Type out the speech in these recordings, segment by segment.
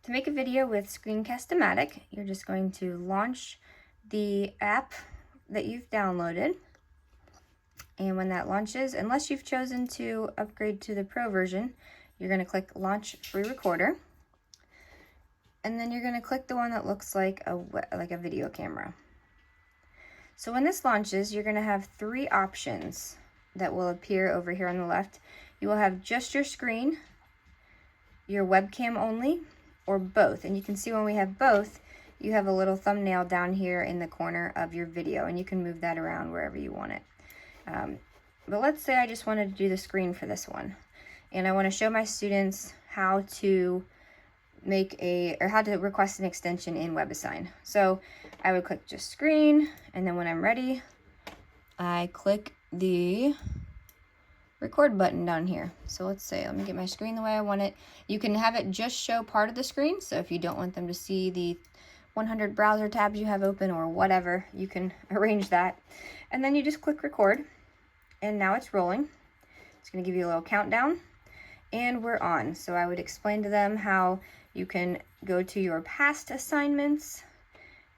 To make a video with Screencast O-Matic, you're just going to launch the app that you've downloaded. And when that launches, unless you've chosen to upgrade to the Pro version, you're going to click Launch Free Recorder. And then you're going to click the one that looks like a video camera. So when this launches, you're going to have three options that will appear over here on the left. You will have just your screen, your webcam only, or both. And you can see when we have both, you have a little thumbnail down here in the corner of your video, and you can move that around wherever you want it. But let's say I just wanted to do the screen for this one, and I want to show my students how to how to request an extension in WebAssign. So I would click just screen, and then when I'm ready, I click the record button down here. So let's say, let me get my screen the way I want it. You can have it just show part of the screen. So if you don't want them to see the 100 browser tabs you have open or whatever, you can arrange that. And then you just click record, and now it's rolling. It's going to give you a little countdown, and we're on. So I would explain to them how you can go to your past assignments,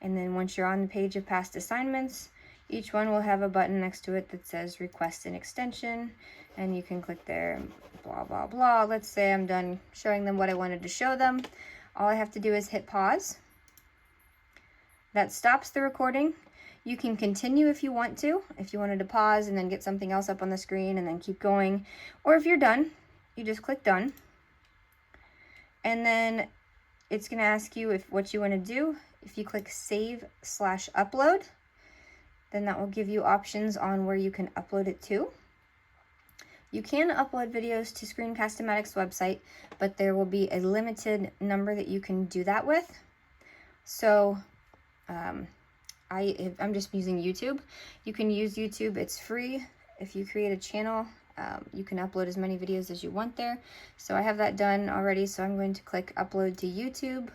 and then once you're on the page of past assignments, each one will have a button next to it that says request an extension, and you can click there, blah, blah, blah. Let's say I'm done showing them what I wanted to show them. All I have to do is hit pause. That stops the recording. You can continue if you want to, if you wanted to pause and then get something else up on the screen and then keep going. Or if you're done, you just click done. And then it's going to ask you what you want to do. If you click save/upload, then that will give you options on where you can upload it to. You can upload videos to Screencast O-Matic's website, but there will be a limited number that you can do that with. So I'm just using YouTube. You can use YouTube, it's free. If you create a channel, you can upload as many videos as you want there. So I have that done already, so I'm going to click upload to YouTube.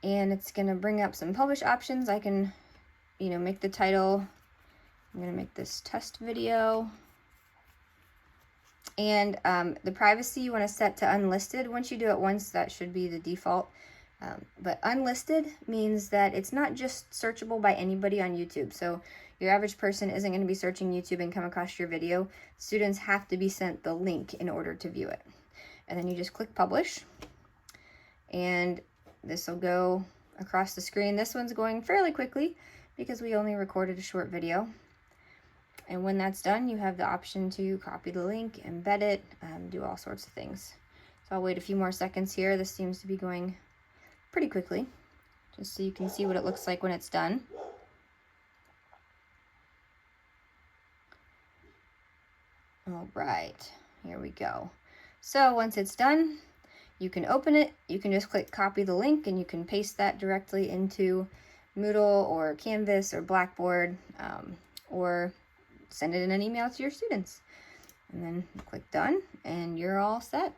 And it's going to bring up some publish options. I can make the title. I'm going to make this test video. And the privacy you want to set to unlisted. Once you do it once, that should be the default. But unlisted means that it's not just searchable by anybody on YouTube. So your average person isn't going to be searching YouTube and come across your video. Students have to be sent the link in order to view it. And then you just click publish. And this will go across the screen. This one's going fairly quickly because we only recorded a short video. And when that's done, you have the option to copy the link, embed it, do all sorts of things. So I'll wait a few more seconds here. This seems to be going pretty quickly, just so you can see what it looks like when it's done. All right, here we go. So once it's done, you can open it. You can just click copy the link, and you can paste that directly into Moodle or Canvas or Blackboard, or send it in an email to your students. And then click done, and you're all set.